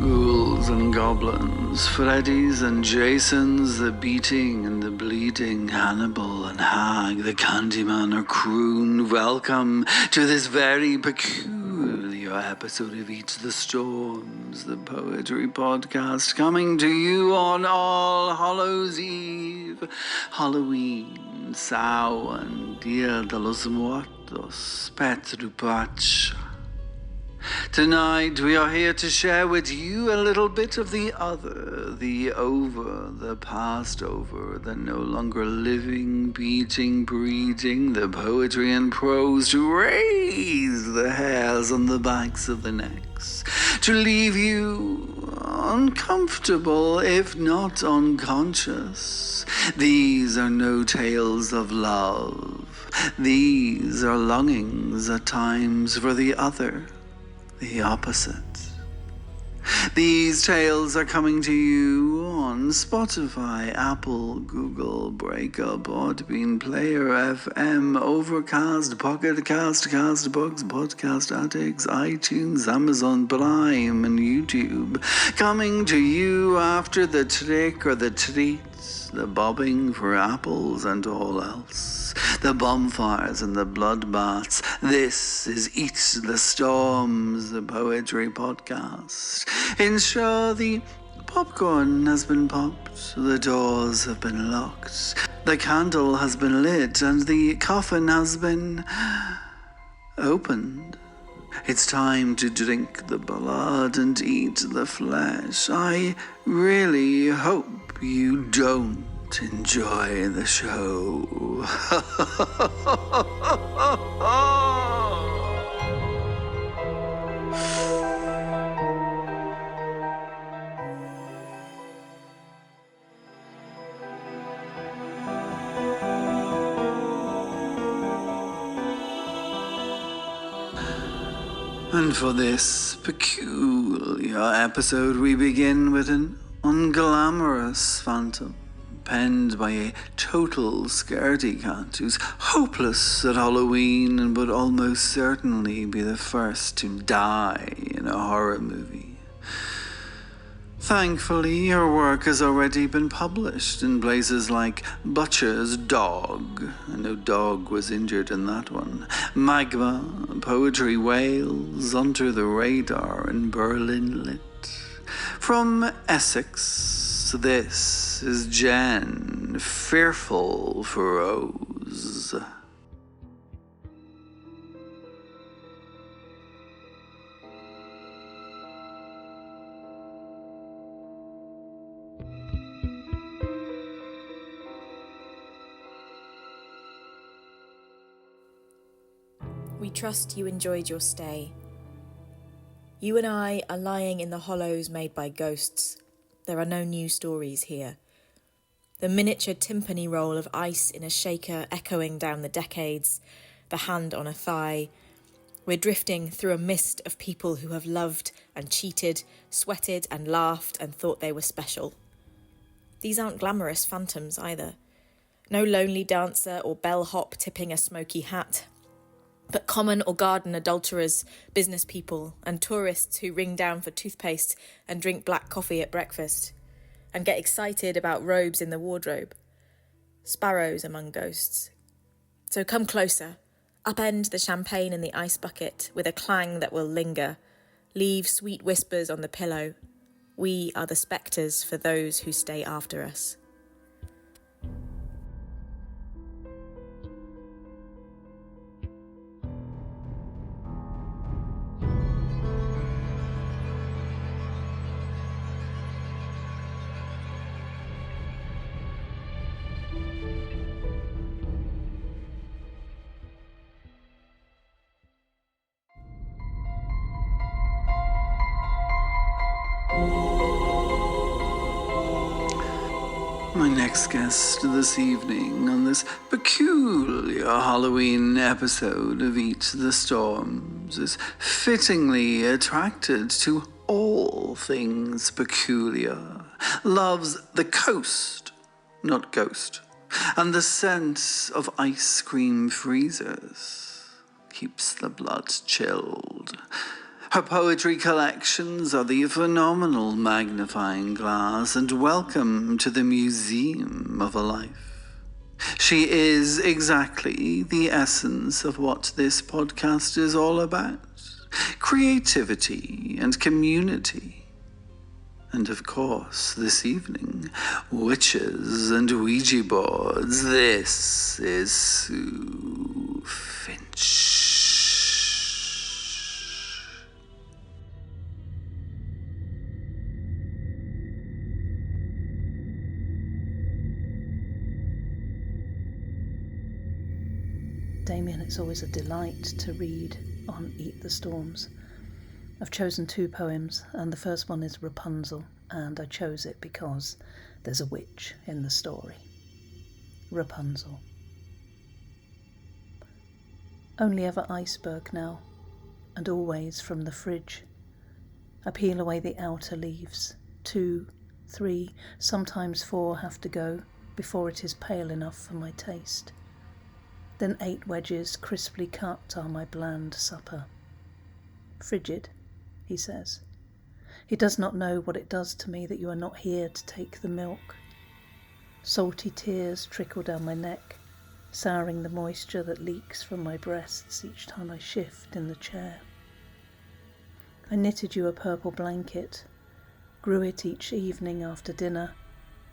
Ghouls and goblins, Freddy's and Jason's, the beating and the bleeding, Hannibal and Hag, the Candyman or Croon. Welcome to this very peculiar episode of Eat the Storms, the poetry podcast, coming to you on All Hallows Eve, Halloween, Samhain, Dia de los Muertos, Petru Pacha. Tonight we are here to share with you a little bit of the other, the over, the passed over, the no longer living, beating, breeding, the poetry and prose to raise the hairs on the backs of the necks, to leave you uncomfortable if not unconscious. These are no tales of love. These are longings at times for the other, the opposite. These tales are coming to you on Spotify, Apple, Google, Breaker, Podbean, Player FM, Overcast, Pocket Cast, Castbox, Podcast Addicts, iTunes, Amazon Prime, and YouTube. Coming to you after the trick or the treats, the bobbing for apples and all else, the bonfires and the bloodbaths. This is Eat the Storms, the poetry podcast. Ensure the popcorn has been popped, the doors have been locked, the candle has been lit, and the coffin has been opened. It's time to drink the blood and eat the flesh. I really hope you don't enjoy the show. And for this peculiar episode, we begin with an unglamorous phantom, penned by a total scaredy cat who's hopeless at Halloween and would almost certainly be the first to die in a horror movie. Thankfully, her work has already been published in places like Butcher's Dog. I know Dog was injured in that one. Magma, Poetry Wales, Under the Radar, and Berlin Lit. From Essex, this is Jen, Fearful Feroze. We trust you enjoyed your stay. You and I are lying in the hollows made by ghosts. There are no new stories here. The miniature timpani roll of ice in a shaker echoing down the decades, the hand on a thigh. We're drifting through a mist of people who have loved and cheated, sweated and laughed and thought they were special. These aren't glamorous phantoms either. No lonely dancer or bellhop tipping a smoky hat, but common or garden adulterers, business people, and tourists who ring down for toothpaste and drink black coffee at breakfast, and get excited about robes in the wardrobe. Sparrows among ghosts. So come closer, upend the champagne in the ice bucket with a clang that will linger, leave sweet whispers on the pillow. We are the spectres for those who stay after us. My next guest this evening on this peculiar Halloween episode of Eat the Storms is fittingly attracted to all things peculiar, loves the coast, not ghost, And the scent of ice cream freezers keeps the blood chilled. Her poetry collections are the phenomenal magnifying glass, and welcome to the museum of a life. She is exactly the essence of what this podcast is all about. Creativity and community. And of course, this evening, witches and Ouija boards. This is Sue Finch. Damien, it's always a delight to read on Eat the Storms. I've chosen 2 poems, and the first one is Rapunzel, and I chose it because there's a witch in the story. Rapunzel. Only ever iceberg now, and always from the fridge. I peel away the outer leaves. 2, 3, sometimes 4 have to go before it is pale enough for my taste. Then 8 wedges crisply cut are my bland supper. Frigid, he says. He does not know what it does to me that you are not here to take the milk. Salty tears trickle down my neck, souring the moisture that leaks from my breasts each time I shift in the chair. I knitted you a purple blanket, grew it each evening after dinner,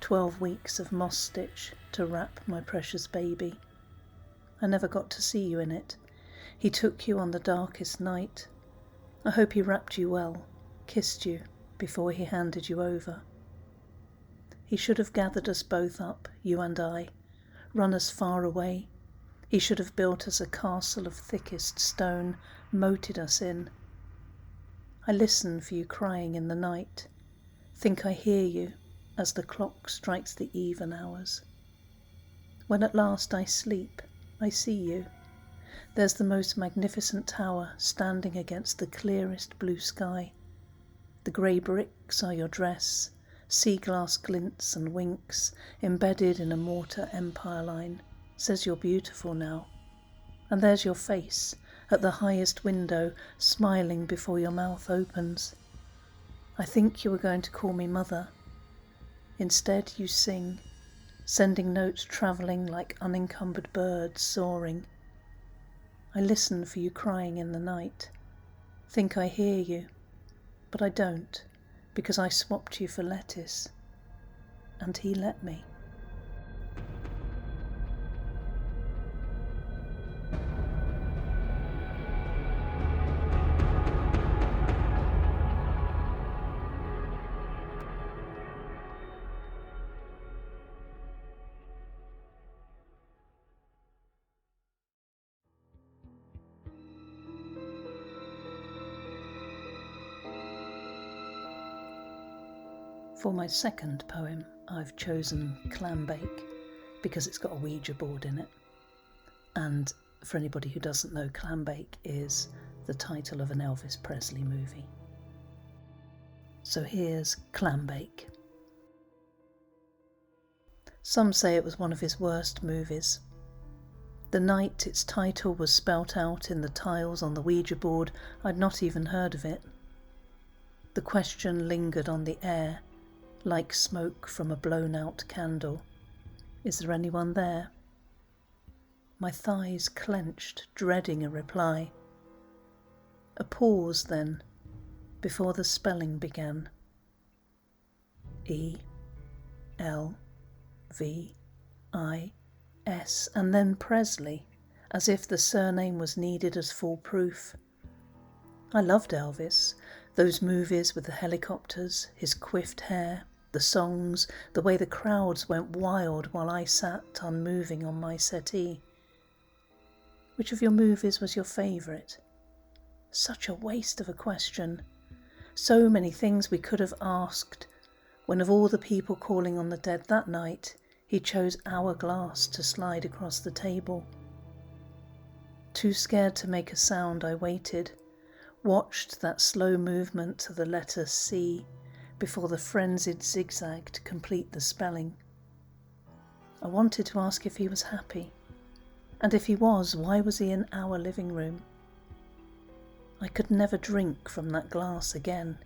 12 weeks of moss stitch to wrap my precious baby. I never got to see you in it. He took you on the darkest night. I hope he wrapped you well, kissed you before he handed you over. He should have gathered us both up, you and I, run us far away. He should have built us a castle of thickest stone, moated us in. I listen for you crying in the night, think I hear you as the clock strikes the even hours. When at last I sleep, I see you. There's the most magnificent tower standing against the clearest blue sky. The grey bricks are your dress, sea glass glints and winks, embedded in a mortar empire line, says you're beautiful now. And there's your face, at the highest window, smiling before your mouth opens. I think you were going to call me mother. Instead you sing, sending notes travelling like unencumbered birds soaring. I listen for you crying in the night, think I hear you, but I don't, because I swapped you for lettuce, and he let me. For my second poem, I've chosen Clam Bake because it's got a Ouija board in it. And for anybody who doesn't know, Clam Bake is the title of an Elvis Presley movie. So here's Clam Bake. Some say it was one of his worst movies. The night its title was spelt out in the tiles on the Ouija board, I'd not even heard of it. The question lingered on the air, like smoke from a blown-out candle. Is there anyone there? My thighs clenched, dreading a reply. A pause then, before the spelling began. E-L-V-I-S, and then Presley, as if the surname was needed as full proof. I loved Elvis, those movies with the helicopters, his coiffed hair, the songs, the way the crowds went wild while I sat unmoving on my settee. Which of your movies was your favourite? Such a waste of a question. So many things we could have asked, when of all the people calling on the dead that night, he chose Hourglass to slide across the table. Too scared to make a sound, I waited, watched that slow movement to the letter C before the frenzied zigzag to complete the spelling. I wanted to ask if he was happy. And if he was, why was he in our living room? I could never drink from that glass again.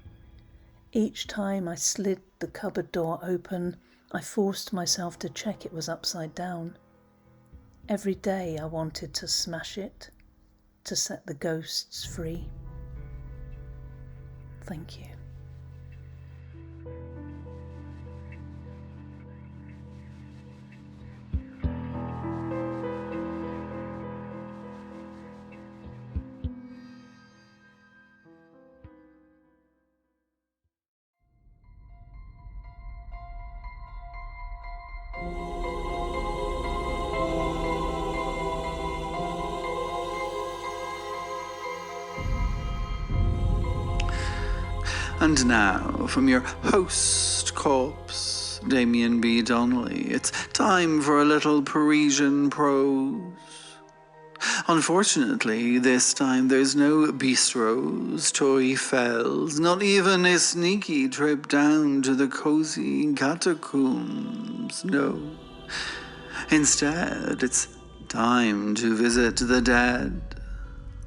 Each time I slid the cupboard door open, I forced myself to check it was upside down. Every day I wanted to smash it, to set the ghosts free. Thank you. And now, from your host corpse, Damien B Donnelly, it's time for a little Parisian prose. Unfortunately, this time there's no bistros, toy fells, not even a sneaky trip down to the cozy catacombs, no. Instead, it's time to visit the dead.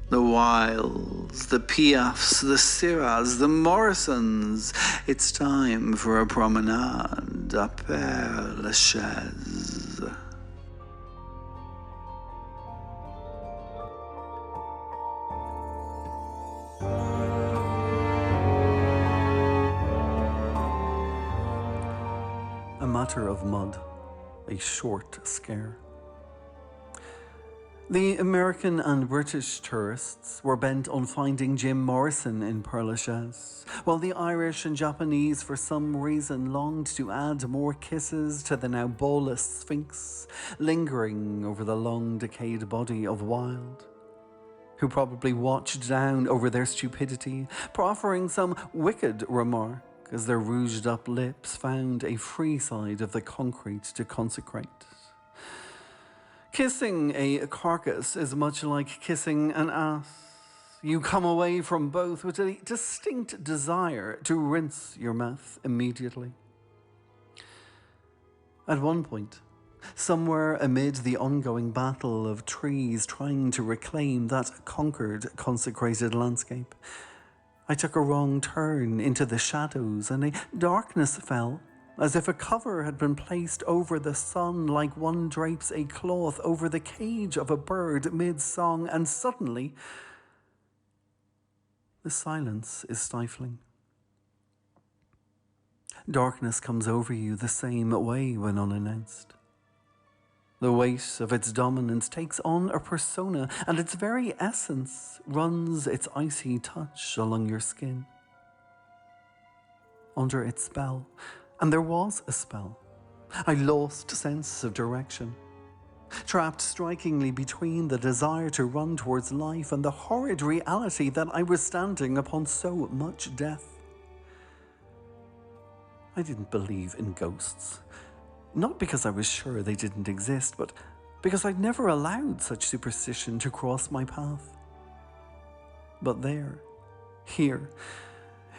The Wilds, the Piafs, the Syrahs, the Morrisons. It's time for a promenade à Père Lachaise. A matter of mud, a short scare. The American and British tourists were bent on finding Jim Morrison in Père Lachaise, while the Irish and Japanese for some reason longed to add more kisses to the now ballless Sphinx, lingering over the long decayed body of Wilde, who probably watched down over their stupidity, proffering some wicked remark as their rouged up lips found a free side of the concrete to consecrate. Kissing a carcass is much like kissing an ass. You come away from both with a distinct desire to rinse your mouth immediately. At one point, somewhere amid the ongoing battle of trees trying to reclaim that conquered, consecrated landscape, I took a wrong turn into the shadows and a darkness fell, as if a cover had been placed over the sun like one drapes a cloth over the cage of a bird mid-song, and suddenly the silence is stifling. Darkness comes over you the same way when unannounced. The weight of its dominance takes on a persona, and its very essence runs its icy touch along your skin. Under its spell, and there was a spell, I lost sense of direction, trapped strikingly between the desire to run towards life and the horrid reality that I was standing upon so much death. I didn't believe in ghosts, not because I was sure they didn't exist, but because I'd never allowed such superstition to cross my path. But there, here,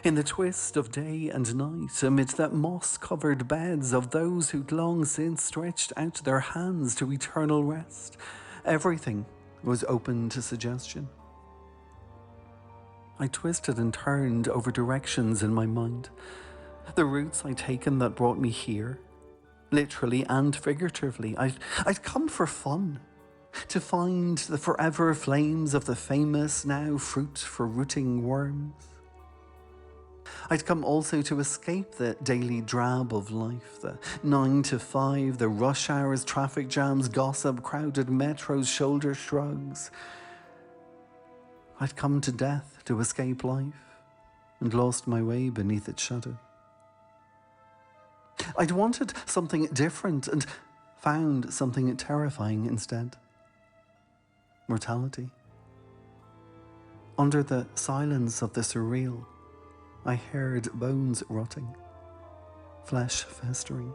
in the twist of day and night, amid that moss-covered beds of those who'd long since stretched out their hands to eternal rest, everything was open to suggestion. I twisted and turned over directions in my mind. The routes I'd taken that brought me here, literally and figuratively, I'd come for fun, to find the forever flames of the famous, now fruit for rooting worms. I'd come also to escape the daily drab of life, the 9 to 5, the rush hours, traffic jams, gossip, crowded metros, shoulder shrugs. I'd come to death to escape life, and lost my way beneath its shadow. I'd wanted something different, and found something terrifying instead. Mortality. Under the silence of the surreal, I heard bones rotting, flesh festering,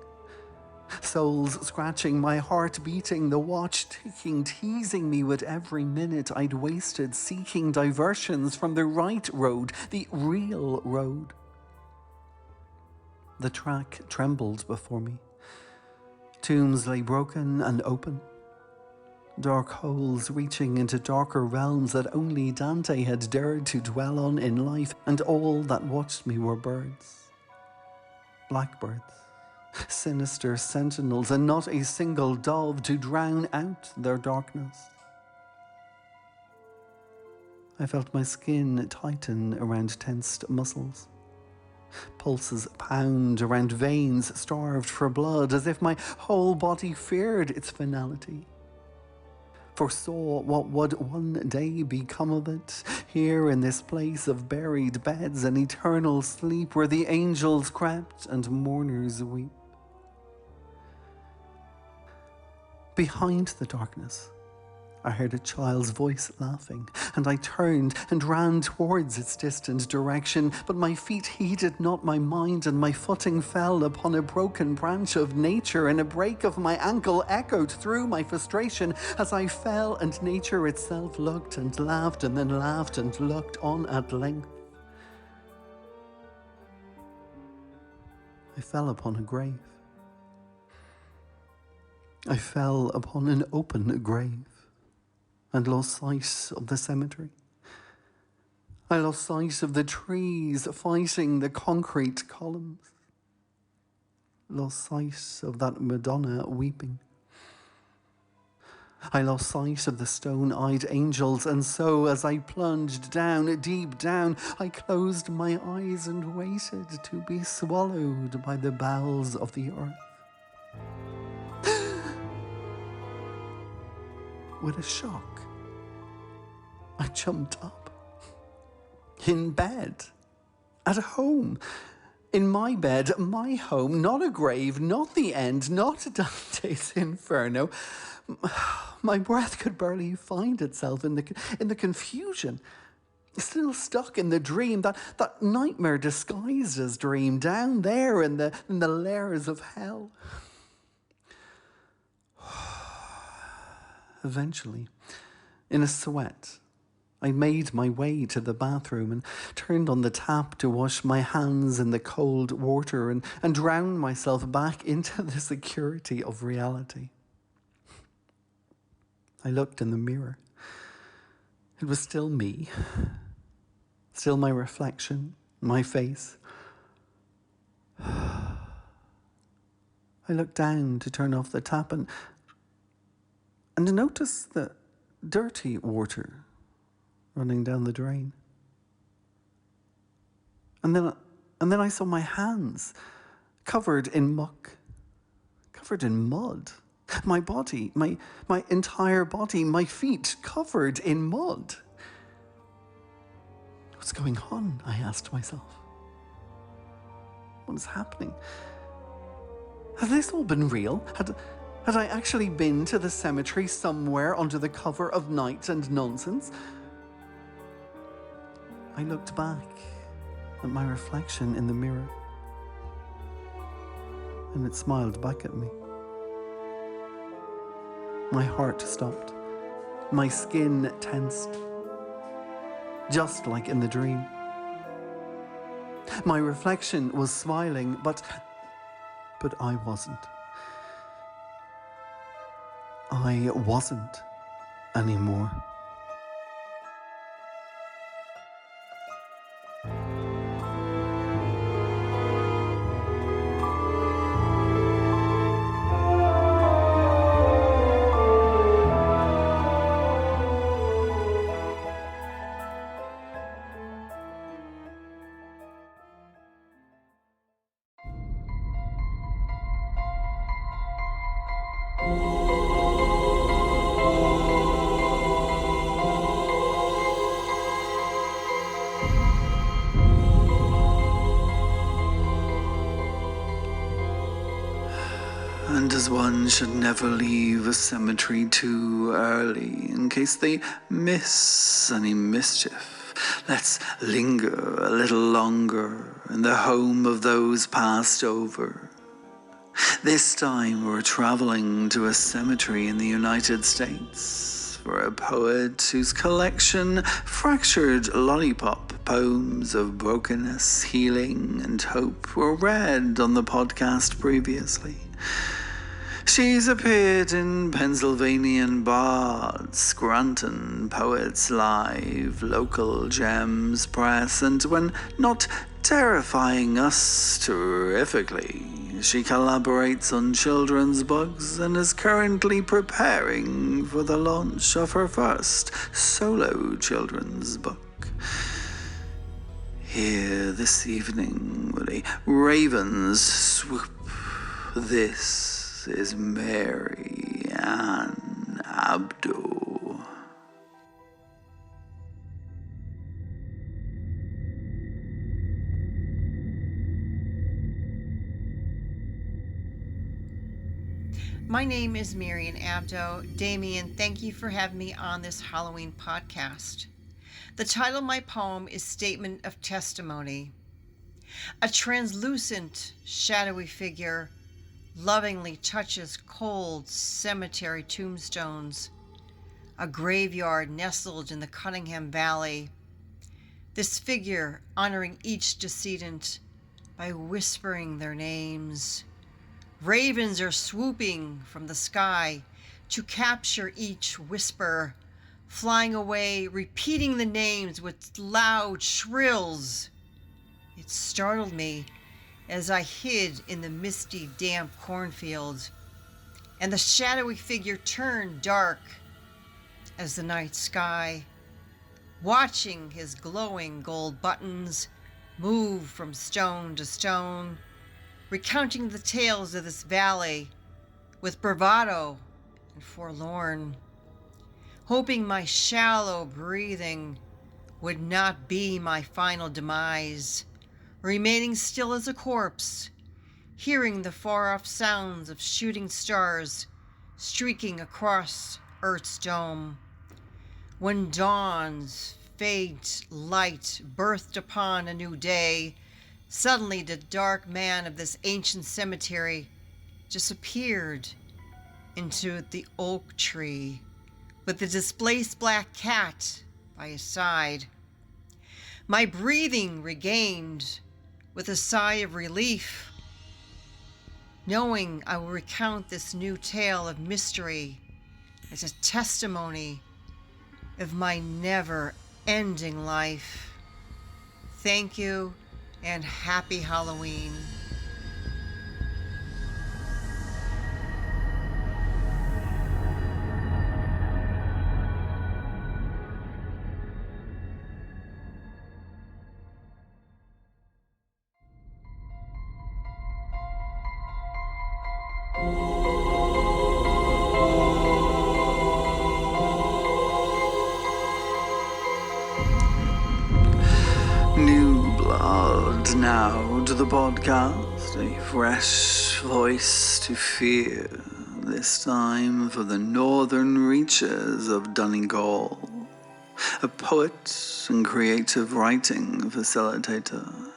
souls scratching, my heart beating, the watch ticking, teasing me with every minute I'd wasted seeking diversions from the right road, the real road. The track trembled before me, Tombs lay broken and open. Dark holes reaching into darker realms that only Dante had dared to dwell on in life, and all that watched me were birds. Blackbirds, sinister sentinels, and not a single dove to drown out their darkness. I felt my skin tighten around tensed muscles. Pulses pound around veins starved for blood, as if my whole body feared its finality. Foresaw what would one day become of it, here in this place of buried beds and eternal sleep, where the angels crept and mourners weep. Behind the darkness, I heard a child's voice laughing, and I turned and ran towards its distant direction, but my feet heeded not my mind, and my footing fell upon a broken branch of nature, and a break of my ankle echoed through my frustration as I fell, and nature itself looked and laughed, and then laughed and looked on at length. I fell upon a grave. I fell upon an open grave, and lost sight of the cemetery. I lost sight of the trees fighting the concrete columns. Lost sight of that Madonna weeping. I lost sight of the stone-eyed angels, and so as I plunged down, deep down, I closed my eyes and waited to be swallowed by the bowels of the earth. With a shock, I jumped up. In bed. At home. In my bed, my home, not a grave, not the end, not Dante's Inferno. My breath could barely find itself in the confusion. Still stuck in the dream, that nightmare disguised as dream, down there in the lairs of hell. Eventually, in a sweat, I made my way to the bathroom and turned on the tap to wash my hands in the cold water and drown myself back into the security of reality. I looked in the mirror. It was still me, still my reflection, my face. I looked down to turn off the tap and noticed the dirty water running down the drain. And then I saw my hands covered in muck, covered in mud. My body, my entire body, my feet covered in mud. What's going on? I asked myself. What is happening? Has this all been real? Had I actually been to the cemetery somewhere under the cover of night and nonsense? I looked back at my reflection in the mirror, and it smiled back at me. My heart stopped. My skin tensed, just like in the dream. My reflection was smiling, but I wasn't. I wasn't anymore. And as one should never leave a cemetery too early in case they miss any mischief, let's linger a little longer in the home of those passed over. This time we're traveling to a cemetery in the United States for a poet whose collection fractured lollipop poems of brokenness, healing, and hope were read on the podcast previously. She's appeared in Pennsylvanian Bards, Scranton Poets Live, Local Gems Press, and when not terrifying us terrifically, she collaborates on children's books and is currently preparing for the launch of her first solo children's book. Here this evening with a raven's swoop, this is Mary Ann Abdo. My name is Mary Ann Abdo. Damien, thank you for having me on this Halloween podcast. The title of my poem is Statement of Testimony. A translucent, shadowy figure lovingly touches cold cemetery tombstones, a graveyard nestled in the Cunningham Valley. This figure honoring each decedent by whispering their names. Ravens are swooping from the sky to capture each whisper, flying away, repeating the names with loud shrills. It startled me as I hid in the misty, damp cornfield, and the shadowy figure turned dark as the night sky, watching his glowing gold buttons move from stone to stone, recounting the tales of this valley with bravado and forlorn, hoping my shallow breathing would not be my final demise, remaining still as a corpse, hearing the far-off sounds of shooting stars streaking across Earth's dome. When dawn's faint light birthed upon a new day, suddenly the dark man of this ancient cemetery disappeared into the oak tree with the displaced black cat by his side. My breathing regained with a sigh of relief, knowing I will recount this new tale of mystery as a testimony of my never-ending life. Thank you, and happy Halloween. New blood now to the podcast, a fresh voice to fear, this time for the northern reaches of Donegal, a poet and creative writing facilitator.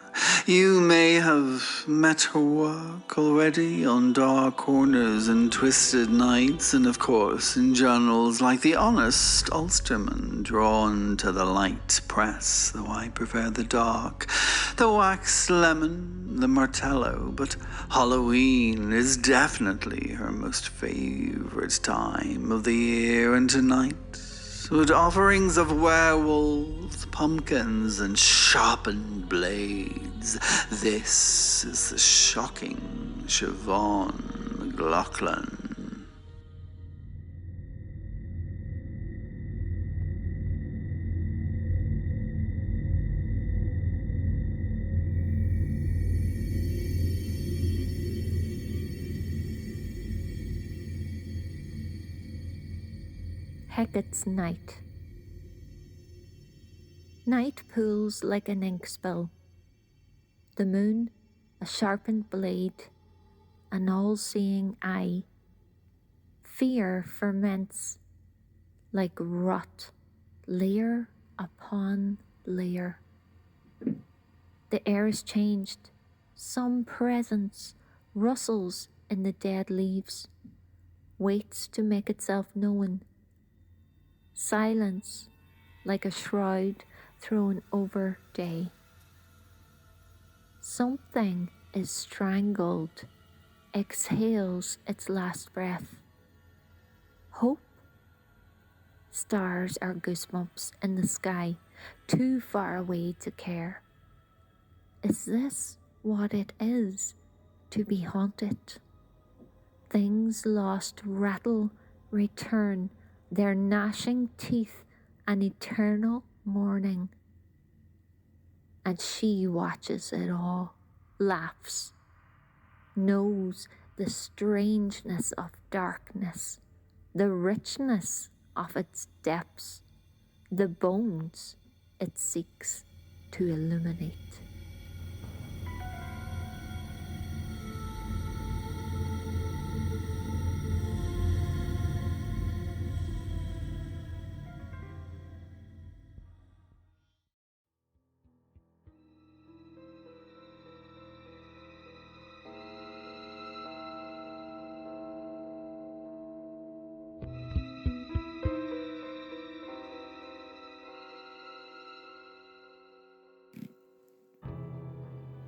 You may have met her work already on dark corners and twisted nights, and of course in journals like The Honest Ulsterman, drawn to the light press, though I prefer the dark, the wax lemon, the martello, but Halloween is definitely her most favorite time of the year, and tonight, with offerings of werewolves, pumpkins, and sharpened blades, this is the shocking Siobhan McLaughlin. Hecat's Night. Night pools like an ink spill. The moon, a sharpened blade, an all-seeing eye. Fear ferments like rot, layer upon layer. The air is changed. Some presence rustles in the dead leaves, waits to make itself known. Silence like a shroud thrown over day. Something is strangled exhales its last breath. Hope? Stars are goosebumps in the sky, too far away to care. Is this what it is to be haunted? Things lost rattle, return, their gnashing teeth, an eternal mourning. And she watches it all, laughs, knows the strangeness of darkness, the richness of its depths, the bones it seeks to illuminate.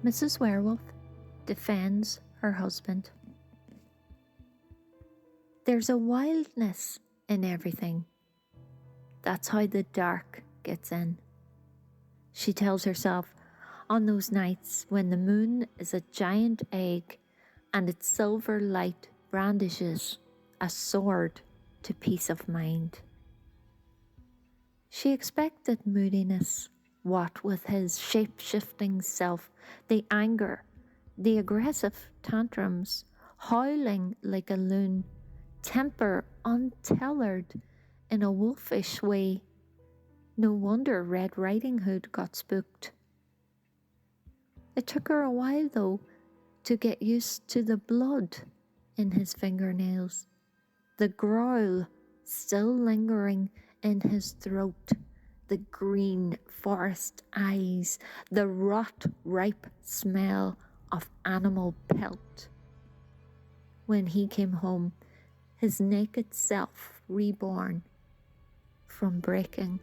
Mrs. Werewolf defends her husband. There's a wildness in everything. That's how the dark gets in. She tells herself on those nights when the moon is a giant egg and its silver light brandishes a sword to peace of mind. She expected moodiness, what with his shape-shifting self, the anger, the aggressive tantrums, howling like a loon, temper untethered in a wolfish way. No wonder Red Riding Hood got spooked. It took her a while, though, to get used to the blood in his fingernails, the growl still lingering in his throat, the green forest eyes, the rot-ripe smell of animal pelt. When he came home, his naked self reborn from breaking,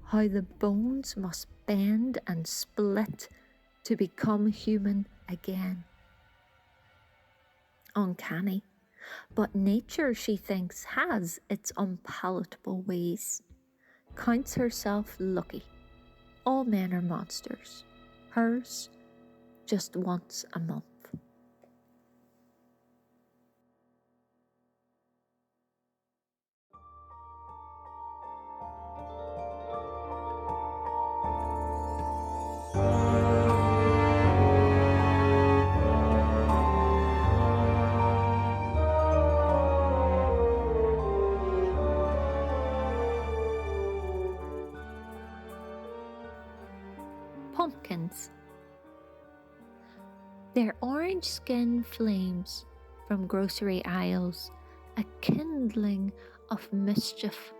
how the bones must bend and split to become human again. Uncanny, but nature, she thinks, has its unpalatable ways. Counts herself lucky. All men are monsters. Hers, just once a month. Pumpkins. Their orange skin flames from grocery aisles, a kindling of mischief,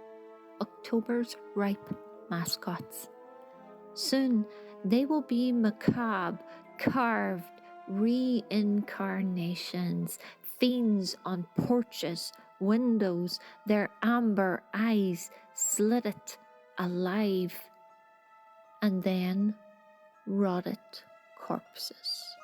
October's ripe mascots. Soon they will be macabre, carved reincarnations, fiends on porches, windows, their amber eyes slitted alive, and then rotted corpses.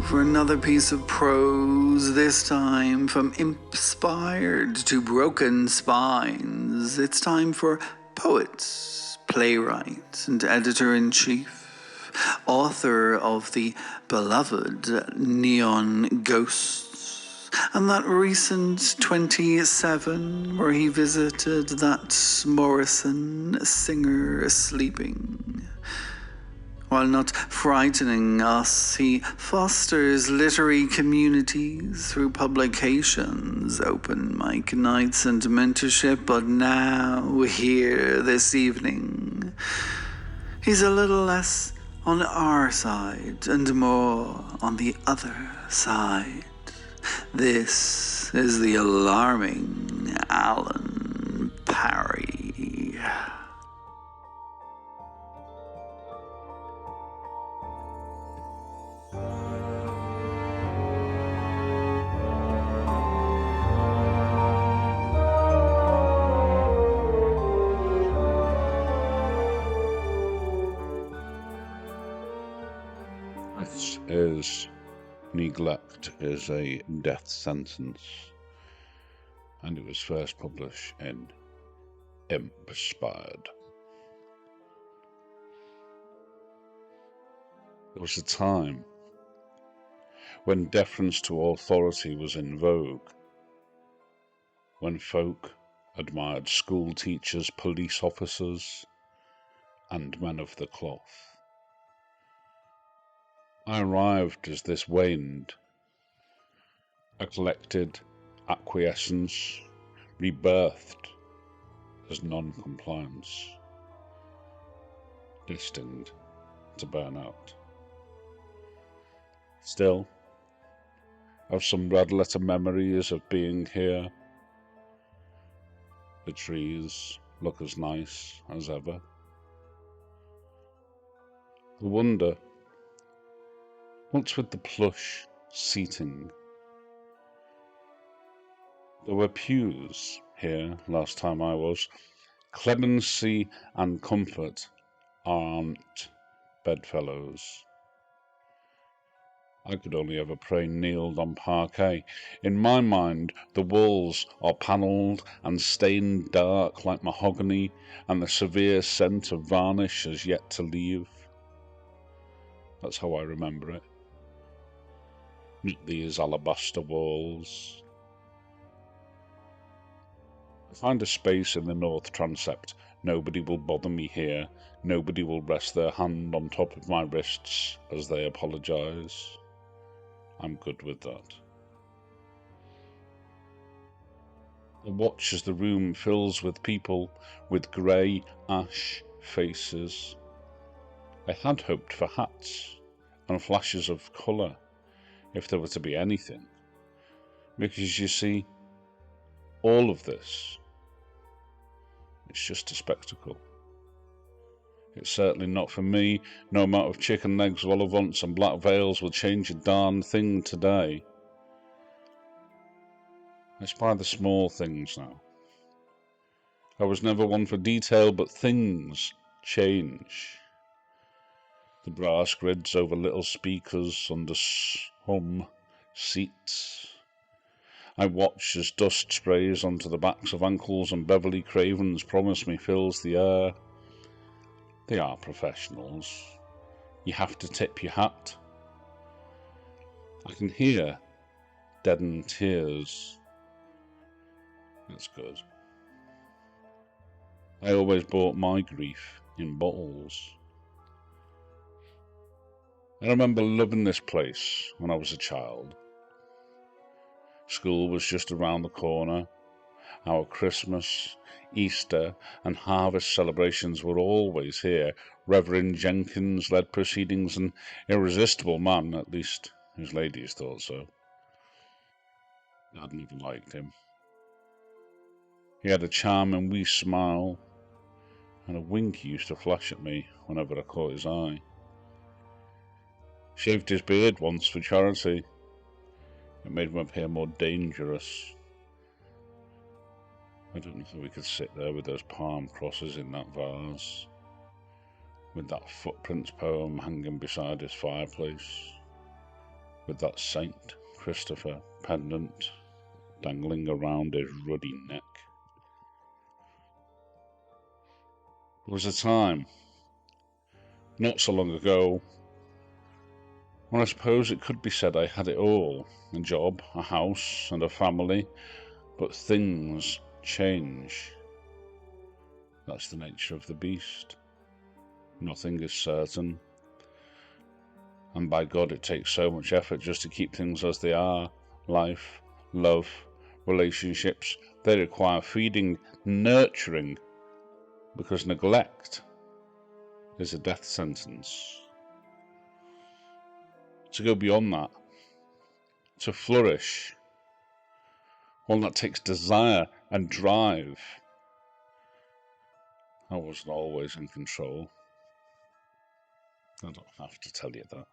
For another piece of prose, this time from inspired to broken spines. It's time for poet, playwright, and editor-in-chief, author of the beloved Neon Ghosts, And that recent 27 where he visited that Morrison singer sleeping. While not frightening us, he fosters literary communities through publications, open mic nights, and mentorship. But now, here this evening, he's a little less on our side and more on the other side. This is the alarming Alan Parry. This is Neglect is a Death Sentence, and it was first published in Inspired. There was a time when deference to authority was in vogue, when folk admired school teachers, police officers, and men of the cloth. I arrived as this waned, a collected acquiescence, rebirthed as non-compliance, destined to burn out. Still, I've some red letter memories of being here. The trees look as nice as ever. I wonder, what's with the plush seating? There were pews here last time I was. Clemency and comfort aren't bedfellows. I could only ever pray kneeled on parquet. In my mind, the walls are panelled and stained dark like mahogany, and the severe scent of varnish has yet to leave. That's how I remember it. Not these alabaster walls. I find a space in the north transept. Nobody will bother me here. Nobody will rest their hand on top of my wrists as they apologise. I'm good with that. I watch as the room fills with people with grey ash faces. I had hoped for hats and flashes of colour, if there were to be anything, because you see, all of this, it's just a spectacle. It's certainly not for me. No amount of chicken legs, vol au vents and black veils will change a darn thing today. It's by the small things now. I was never one for detail, but things change. The brass grids over little speakers under some seats. I watch as dust sprays onto the backs of ankles and Beverly Craven's Promise Me fills the air. They are professionals. You have to tip your hat. I can hear deadened tears. That's good. I always bought my grief in bottles. I remember loving this place when I was a child. School was just around the corner. Our Christmas, Easter and harvest celebrations were always here. Reverend Jenkins led proceedings, an irresistible man, at least his ladies thought so. I'd never liked him. He had a charming wee smile, and a wink he used to flash at me whenever I caught his eye. Shaved his beard once for charity. It made him appear more dangerous. I don't know if we could sit there with those palm crosses in that vase, with that Footprints poem hanging beside his fireplace, with that Saint Christopher pendant dangling around his ruddy neck. There was a time, not so long ago, Well, I suppose it could be said I had it all, a job, a house, and a family, but things change. That's the nature of the beast. Nothing is certain. And by God, it takes so much effort just to keep things as they are. Life, love, relationships, they require feeding, nurturing, because neglect is a death sentence. To go beyond that, to flourish, well, that takes desire and drive. I wasn't always in control. I don't have to tell you that.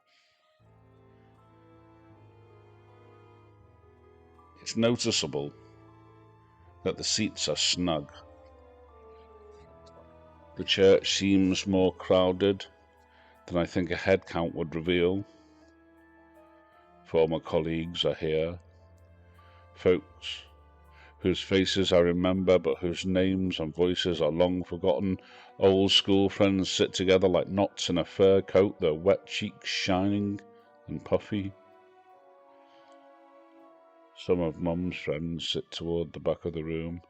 It's noticeable that the seats are snug. The church seems more crowded than I think a head count would reveal. Former colleagues are here, folks whose faces I remember but whose names and voices are long forgotten. Old school friends sit together like knots in a fur coat, their wet cheeks shining and puffy. Some of Mum's friends sit toward the back of the room.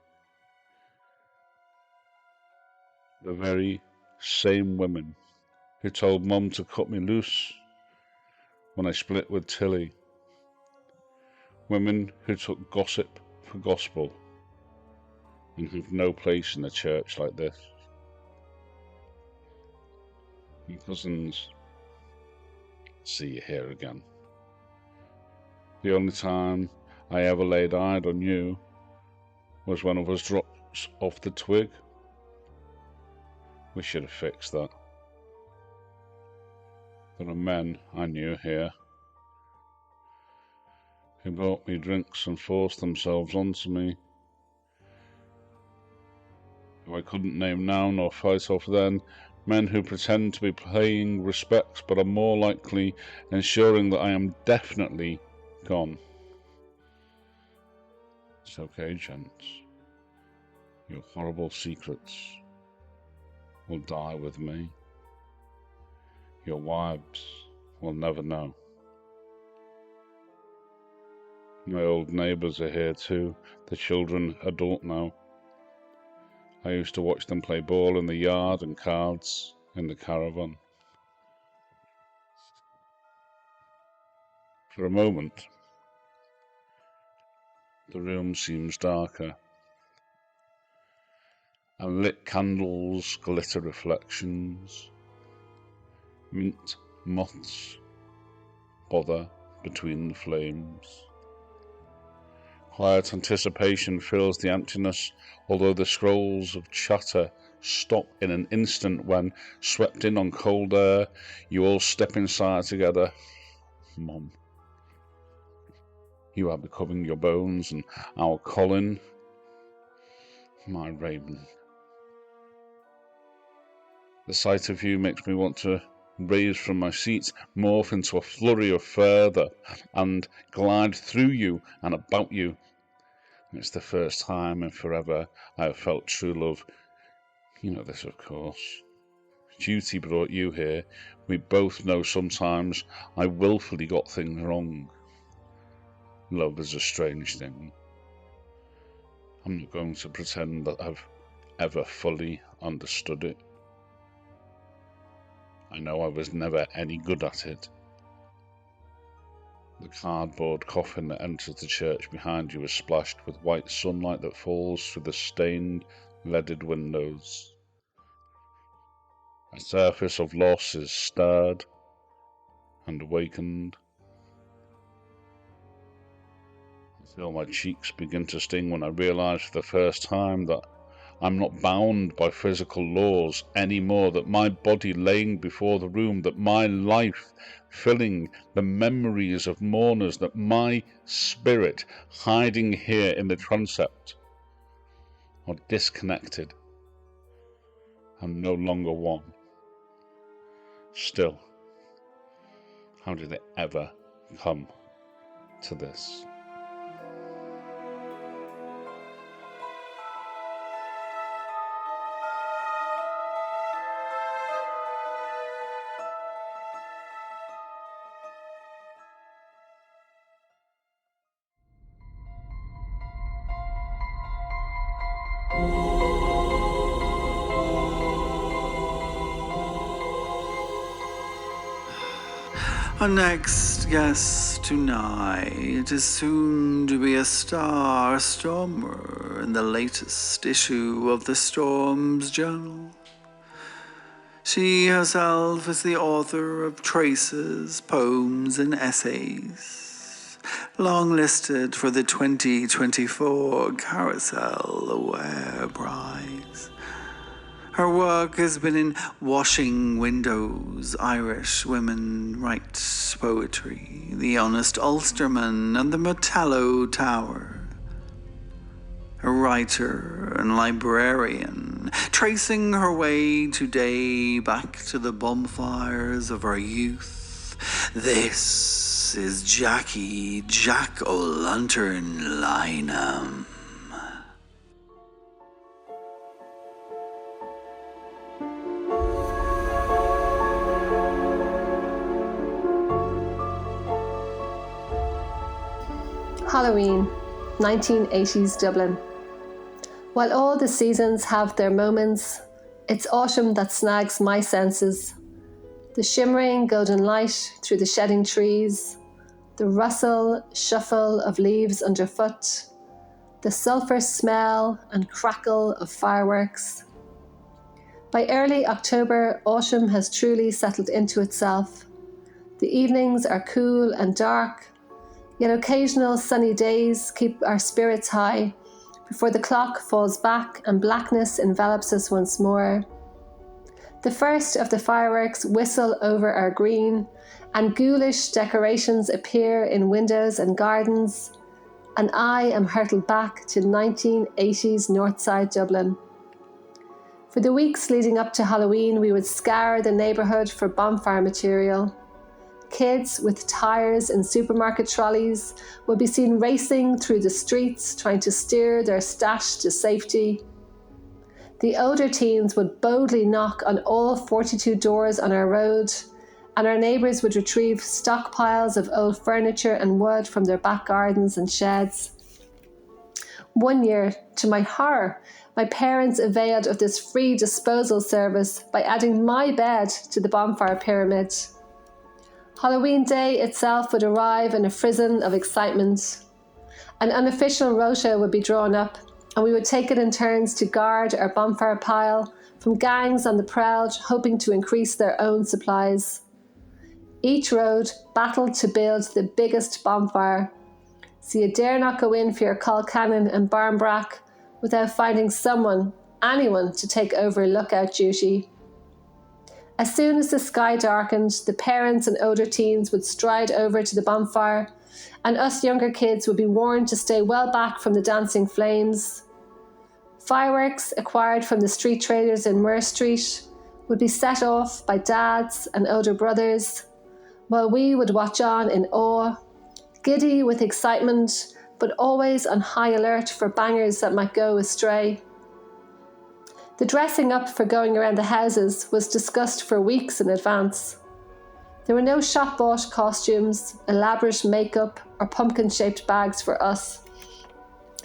The very same women who told Mum to cut me loose when I split with Tilly. Women who took gossip for gospel and have no place in a church like this. My cousins, see you here again. The only time I ever laid eyes on you was when I was dropped off the twig. We should have fixed that. There are men I knew here who bought me drinks and forced themselves onto me, who I couldn't name now nor fight off then, men who pretend to be paying respects but are more likely ensuring that I am definitely gone. It's okay, gents. Your horrible secrets will die with me. Your wives will never know. My old neighbours are here too. The children adult now. I used to watch them play ball in the yard and cards in the caravan. For a moment, the room seems darker, and lit candles glitter reflections. Mint moths bother between the flames. Quiet anticipation fills the emptiness, although the scrolls of chatter stop in an instant when, swept in on cold air, you all step inside together. Mum, you are becoming your bones, and our Colin, my Raymond. The sight of you makes me want to raise from my seat, morph into a flurry of further, and glide through you and about you. It's the first time in forever I have felt true love. You know this, of course. Duty brought you here. We both know sometimes I willfully got things wrong. Love is a strange thing. I'm not going to pretend that I've ever fully understood it. I know I was never any good at it. The cardboard coffin that enters the church behind you is splashed with white sunlight that falls through the stained, leaded windows. A surface of loss is stirred and awakened. I feel my cheeks begin to sting when I realise for the first time that I'm not bound by physical laws any more, that my body laying before the room, that my life filling the memories of mourners, that my spirit hiding here in the transept are disconnected and no longer one. Still, how did it ever come to this? Our next guest tonight is soon to be a star stormer in the latest issue of the Storm's Journal. She herself is the author of traces, poems, and essays, longlisted for the 2024 Carousel Aware Prize. Her work has been in Washing Windows, Irish Women Write Poetry, The Honest Ulsterman, and The Metallo Tower. A writer and librarian, tracing her way today back to the bonfires of her youth. This is Jackie Jack-o'-lantern Lynam. Halloween, 1980s Dublin. While all the seasons have their moments, it's autumn that snags my senses. The shimmering golden light through the shedding trees, the rustle, shuffle of leaves underfoot, the sulphur smell and crackle of fireworks. By early October, autumn has truly settled into itself. The evenings are cool and dark, yet occasional sunny days keep our spirits high before the clock falls back and blackness envelops us once more. The first of the fireworks whistle over our green, and ghoulish decorations appear in windows and gardens, and I am hurtled back to 1980s Northside Dublin. For the weeks leading up to Halloween, we would scour the neighbourhood for bonfire material. Kids with tyres in supermarket trolleys would be seen racing through the streets trying to steer their stash to safety. The older teens would boldly knock on all 42 doors on our road, and our neighbours would retrieve stockpiles of old furniture and wood from their back gardens and sheds. One year, to my horror, my parents availed of this free disposal service by adding my bed to the bonfire pyramid. Halloween Day itself would arrive in a frisson of excitement. An unofficial rota would be drawn up, and we would take it in turns to guard our bonfire pile from gangs on the prowl hoping to increase their own supplies. Each road battled to build the biggest bonfire, so you dare not go in for your Colcannon and Barnbrack without finding anyone to take over lookout duty. As soon as the sky darkened, the parents and older teens would stride over to the bonfire, and us younger kids would be warned to stay well back from the dancing flames. Fireworks acquired from the street traders in Moore Street would be set off by dads and older brothers, while we would watch on in awe, giddy with excitement, but always on high alert for bangers that might go astray. The dressing up for going around the houses was discussed for weeks in advance. There were no shop-bought costumes, elaborate makeup, or pumpkin-shaped bags for us.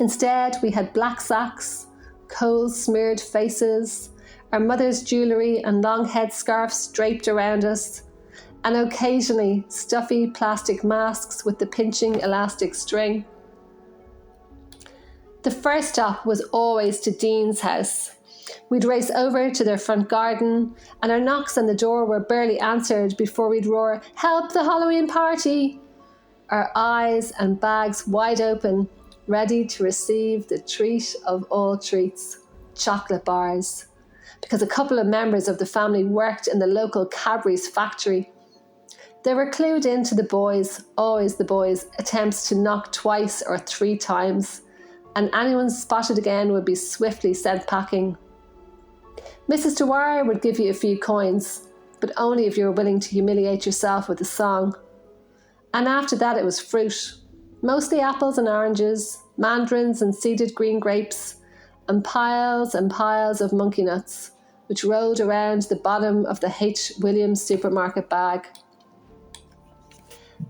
Instead, we had black sacks, coal-smeared faces, our mother's jewellery and long headscarves draped around us, and occasionally stuffy plastic masks with the pinching elastic string. The first stop was always to Dean's house. We'd race over to their front garden, and our knocks on the door were barely answered before we'd roar, "Help the Halloween party!" Our eyes and bags wide open, ready to receive the treat of all treats, chocolate bars, because a couple of members of the family worked in the local Cadbury's factory. They were clued in to the boys, always the boys, attempts to knock twice or 3 times, and anyone spotted again would be swiftly sent packing. Mrs. Dwyer would give you a few coins, but only if you were willing to humiliate yourself with a song. And after that it was fruit, mostly apples and oranges, mandarins and seeded green grapes, and piles of monkey nuts, which rolled around the bottom of the H. Williams supermarket bag.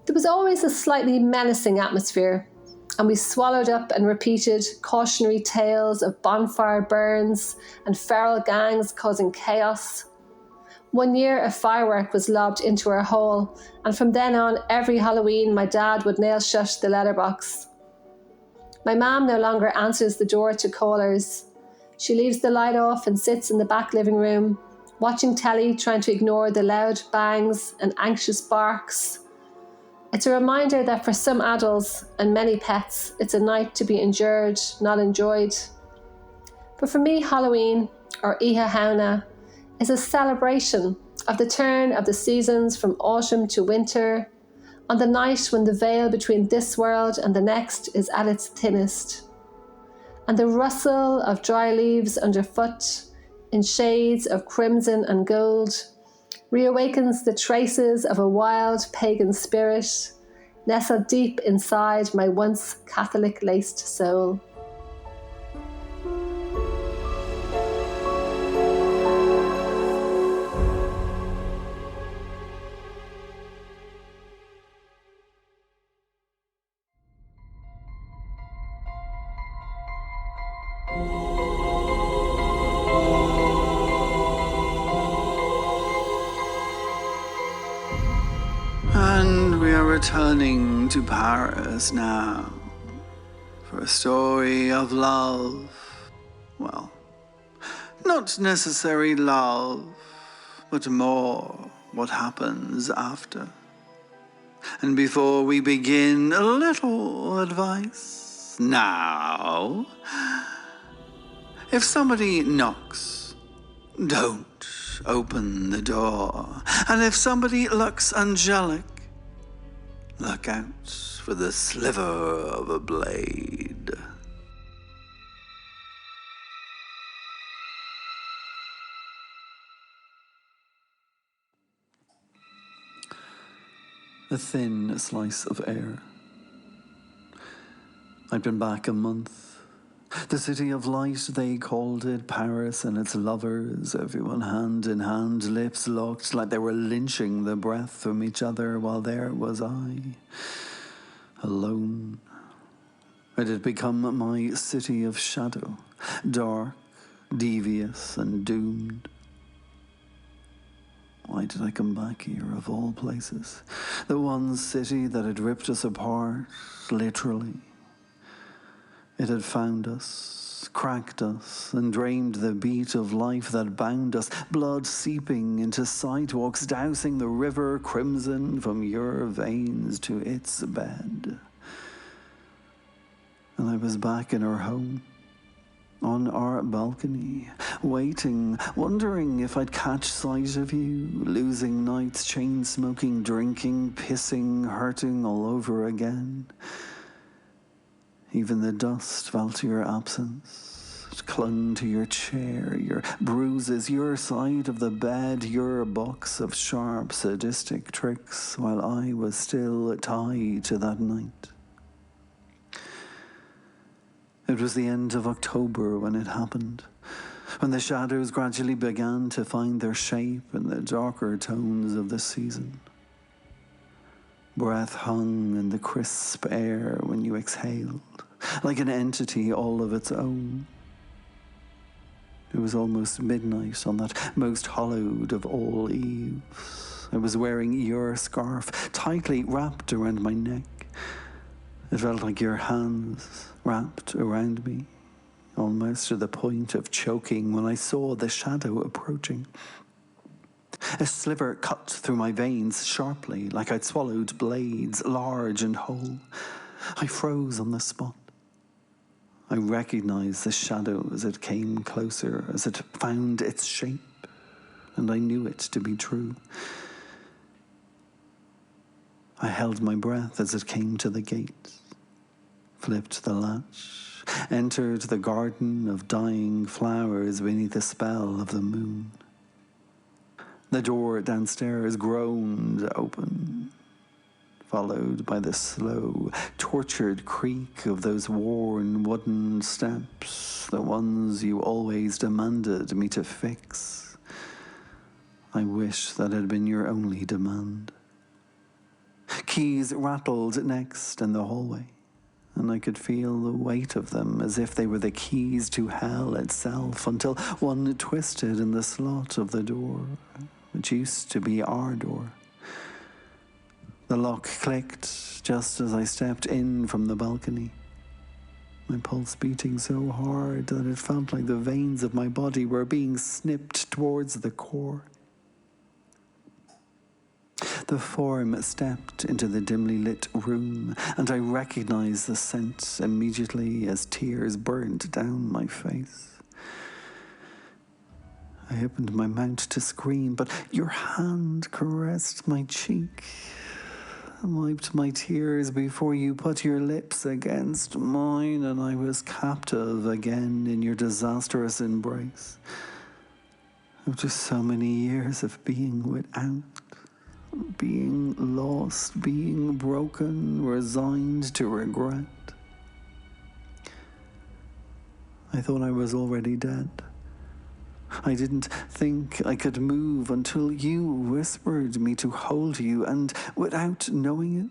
There was always a slightly menacing atmosphere, and we swallowed up and repeated cautionary tales of bonfire burns and feral gangs causing chaos. One year, a firework was lobbed into our hall, and from then on, every Halloween, my dad would nail shut the letterbox. My mum no longer answers the door to callers. She leaves the light off and sits in the back living room, watching telly, trying to ignore the loud bangs and anxious barks. It's a reminder that for some adults and many pets, it's a night to be endured, not enjoyed. But for me, Halloween, or Iha Hauna, is a celebration of the turn of the seasons from autumn to winter, on the night when the veil between this world and the next is at its thinnest, and the rustle of dry leaves underfoot, in shades of crimson and gold, reawakens the traces of a wild pagan spirit nestled deep inside my once Catholic-laced soul. And we are returning to Paris now for a story of love. Well, not necessarily love, but more what happens after. And before we begin, a little advice. Now, if somebody knocks, don't open the door. And if somebody looks angelic, look out for the sliver of a blade. A thin slice of air. I'd been back a month. The city of light, they called it, Paris and its lovers, everyone hand in hand, lips locked like they were lynching the breath from each other, while there was I, alone. It had become my city of shadow, dark, devious and doomed. Why did I come back here, of all places? The one city that had ripped us apart, literally. It had found us, cracked us, and drained the beat of life that bound us, blood seeping into sidewalks, dousing the river crimson from your veins to its bed. And I was back in our home, on our balcony, waiting, wondering if I'd catch sight of you, losing nights, chain-smoking, drinking, pissing, hurting all over again. Even the dust felt your absence. It clung to your chair, your bruises, your side of the bed, your box of sharp, sadistic tricks, while I was still tied to that night. It was the end of October when it happened, when the shadows gradually began to find their shape in the darker tones of the season. Breath hung in the crisp air when you exhaled, like an entity all of its own. It was almost midnight on that most hallowed of all eves. I was wearing your scarf, tightly wrapped around my neck. It felt like your hands wrapped around me, almost to the point of choking when I saw the shadow approaching. A sliver cut through my veins sharply, like I'd swallowed blades, large and whole. I froze on the spot. I recognized the shadow as it came closer, as it found its shape, and I knew it to be true. I held my breath as it came to the gate, flipped the latch, entered the garden of dying flowers beneath the spell of the moon. The door downstairs groaned open, followed by the slow, tortured creak of those worn wooden steps, the ones you always demanded me to fix. I wish that had been your only demand. Keys rattled next in the hallway, and I could feel the weight of them as if they were the keys to hell itself, until one twisted in the slot of the door, which used to be our door. The lock clicked just as I stepped in from the balcony, my pulse beating so hard that it felt like the veins of my body were being snipped towards the core. The form stepped into the dimly lit room, and I recognized the scent immediately as tears burned down my face. I opened my mouth to scream, but your hand caressed my cheek, wiped my tears before you put your lips against mine, and I was captive again in your disastrous embrace. After so many years of being without, being lost, being broken, resigned to regret, I thought I was already dead. I didn't think I could move until you whispered me to hold you, and without knowing it,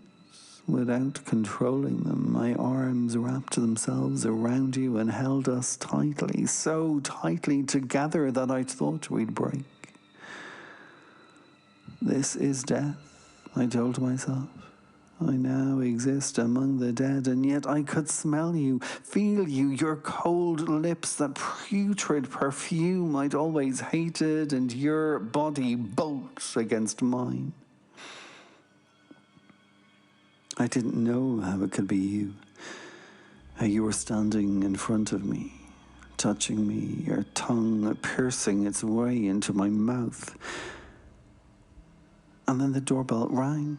without controlling them, my arms wrapped themselves around you and held us tightly, so tightly together that I thought we'd break. This is death, I told myself. I now exist among the dead, and yet I could smell you, feel you, your cold lips, that putrid perfume I'd always hated, and your body bolts against mine. I didn't know how it could be you, how you were standing in front of me, touching me, your tongue piercing its way into my mouth. And then the doorbell rang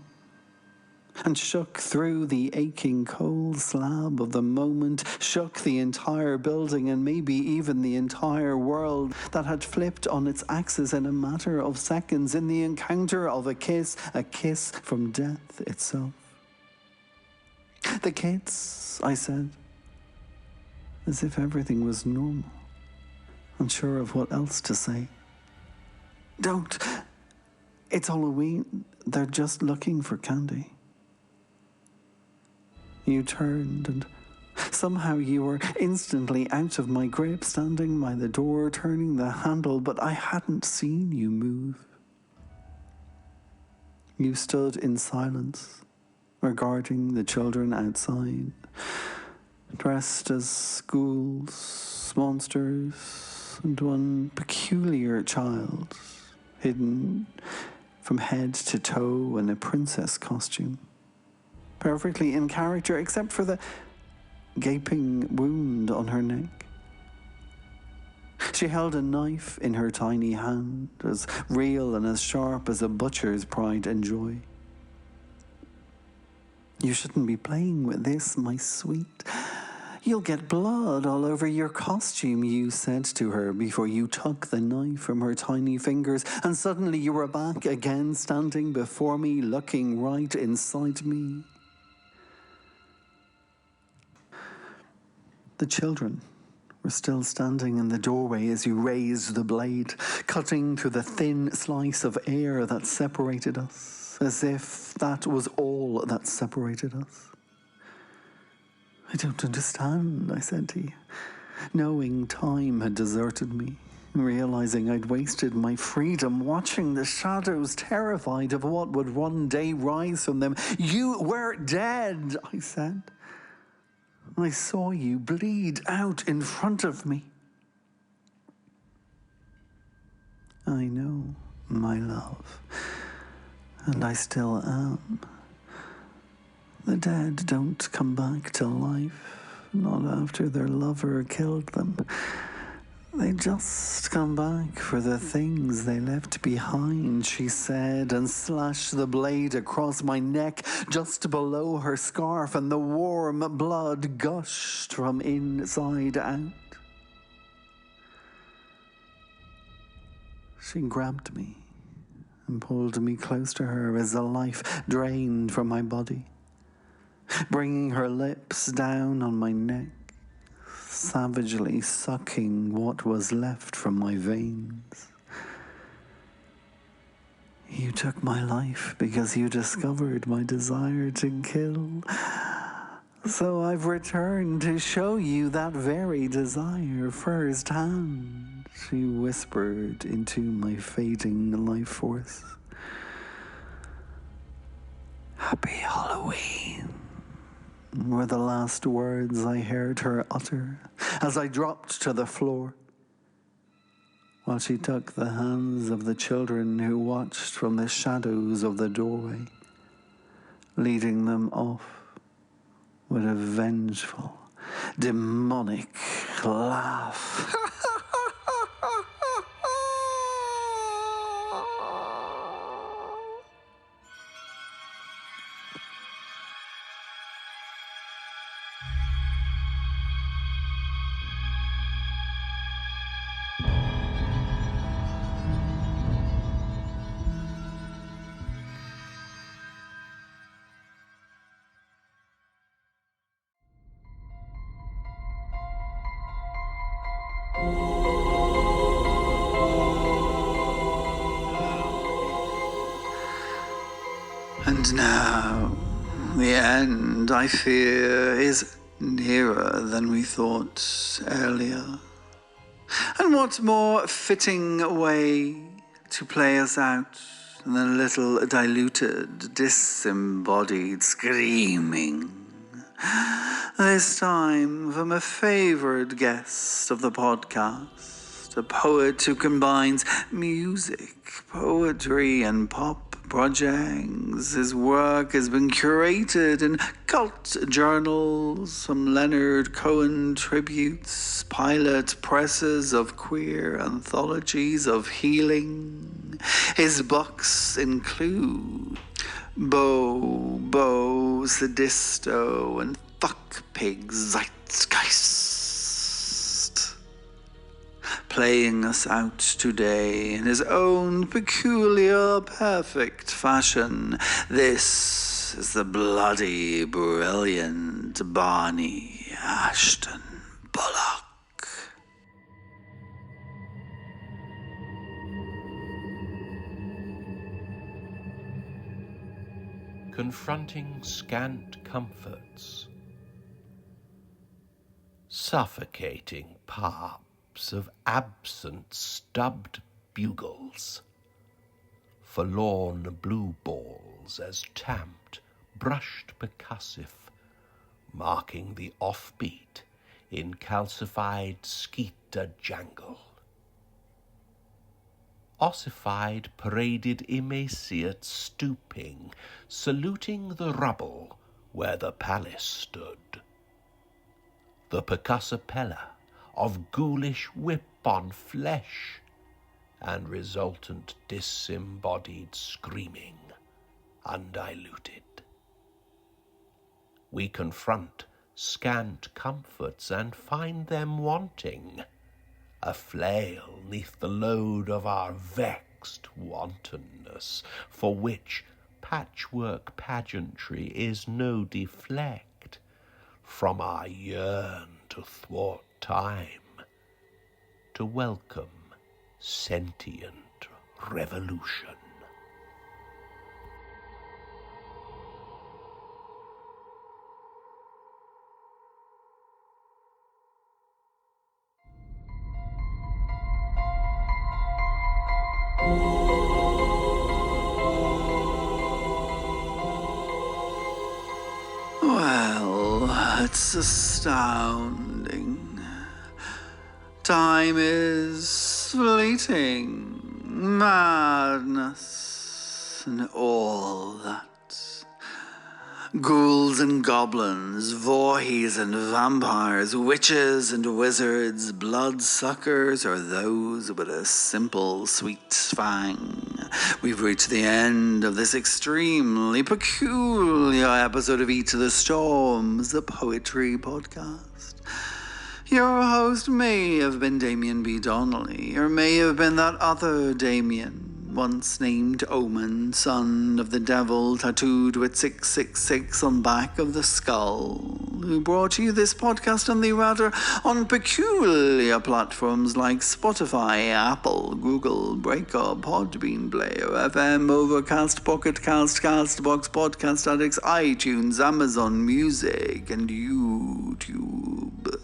and shook through the aching cold slab of the moment, shook the entire building and maybe even the entire world that had flipped on its axis in a matter of seconds in the encounter of a kiss from death itself. The kids, I said, as if everything was normal, unsure of what else to say. Don't. It's Halloween. They're just looking for candy. You turned, and somehow you were instantly out of my grip, standing by the door, turning the handle, but I hadn't seen you move. You stood in silence, regarding the children outside, dressed as ghouls, monsters, and one peculiar child, hidden from head to toe in a princess costume, perfectly in character except for the gaping wound on her neck. She held a knife in her tiny hand, as real and as sharp as a butcher's pride and joy. You shouldn't be playing with this, my sweet. You'll get blood all over your costume, you said to her before you took the knife from her tiny fingers, and suddenly you were back again, standing before me, looking right inside me. The children were still standing in the doorway as you raised the blade, cutting through the thin slice of air that separated us, as if that was all that separated us. I don't understand, I said to you, knowing time had deserted me, realizing I'd wasted my freedom, watching the shadows, terrified of what would one day rise from them. You were dead, I said. I saw you bleed out in front of me. I know, my love, and I still am. The dead don't come back to life, not after their lover killed them. They just come back for the things they left behind, she said, and slashed the blade across my neck just below her scarf, and the warm blood gushed from inside out. She grabbed me and pulled me close to her as the life drained from my body, bringing her lips down on my neck, savagely sucking what was left from my veins. You took my life because you discovered my desire to kill. So I've returned to show you that very desire firsthand. she whispered into my fading life force. Happy Halloween were the last words I heard her utter as I dropped to the floor, while she took the hands of the children who watched from the shadows of the doorway, leading them off with a vengeful, demonic laugh. And now, the end, I fear, is nearer than we thought earlier. And what more fitting way to play us out than a little diluted, disembodied screaming? This time from a favoured guest of the podcast, a poet who combines music, poetry, and pop projects. His work has been curated in cult journals, some Leonard Cohen tributes, pilot presses of queer anthologies of healing. His books include Bo, Sadisto, and Fuck Pig Zeitgeist. Playing us out today in his own peculiar, perfect fashion. This is the bloody, brilliant Barney Ashton-Bullock. Confronting scant comforts, suffocating parps of absent stubbed bugles, forlorn blue balls as tamped, brushed percussive, marking the offbeat in calcified skeeter jangle. Ossified, paraded, emaciate, stooping, saluting the rubble where the palace stood. The percussapella of ghoulish whip on flesh, and resultant disembodied screaming, undiluted. We confront scant comforts and find them wanting, a flail 'neath the load of our vexed wantonness, for which patchwork pageantry is no deflect from our yearn to thwart time, to welcome sentient revolution. Well, it's astounding. Time is fleeting, madness, and all that. Ghouls and goblins, vorhies and vampires, witches and wizards, bloodsuckers, or those with a simple sweet fang. We've reached the end of this extremely peculiar episode of Eat to the Storms, the poetry podcast. Your host may have been Damien B Donnelly, or may have been that other Damien, once named Omen, son of the devil tattooed with 666 on back of the skull, who brought you this podcast on the router on peculiar platforms like Spotify, Apple, Google, Breaker, Podbean, Player, FM, Overcast, Pocket Cast, Castbox, Podcast Addicts, iTunes, Amazon Music, and YouTube.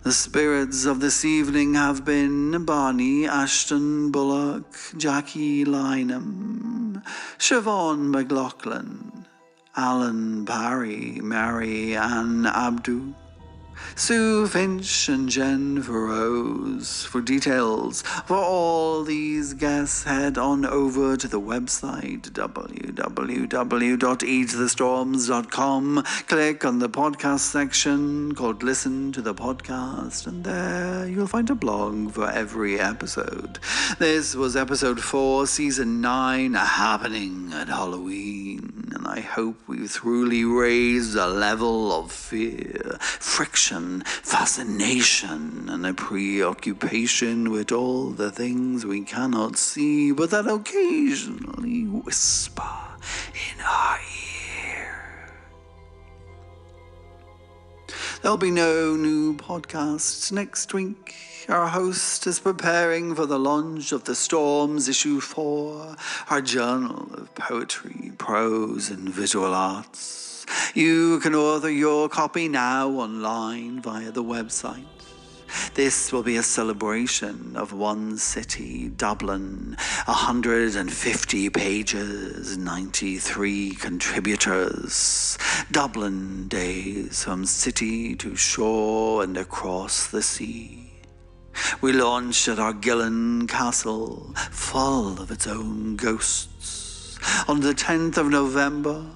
The spirits of this evening have been Barney Ashton-Bullock, Jackie Lynam, Siobhan McLaughlin, Alan Parry, Mary Ann Abdo, Sue Finch and Jen Feroze. For details for all these guests, head on over to the website www.eatthestorms.com. Click on the podcast section called Listen to the Podcast, and there you'll find a blog for every episode. This was episode 4, season 9, happening at Halloween, and I hope we've truly raised a level of fear, friction, fascination, and a preoccupation with all the things we cannot see but that occasionally whisper in our ear. There'll be no new podcasts next week. Our host is preparing for the launch of The Storms Issue 4, our journal of poetry, prose, and visual arts. You can order your copy now online via the website. This will be a celebration of one city, Dublin, 150 pages, 93 contributors. Dublin days from city to shore and across the sea. We launched at our Gillen Castle, full of its own ghosts. On the 10th of November,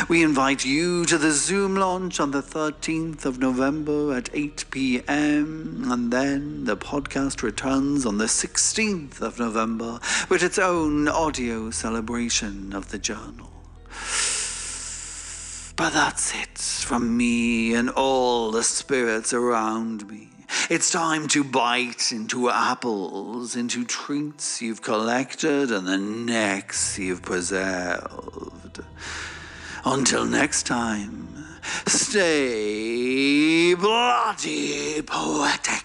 we invite you to the Zoom launch on the 13th of November at 8 p.m. And then the podcast returns on the 16th of November with its own audio celebration of the journal. But that's it from me and all the spirits around me. It's time to bite into apples, into treats you've collected and the necks you've preserved. Until next time, stay bloody poetic.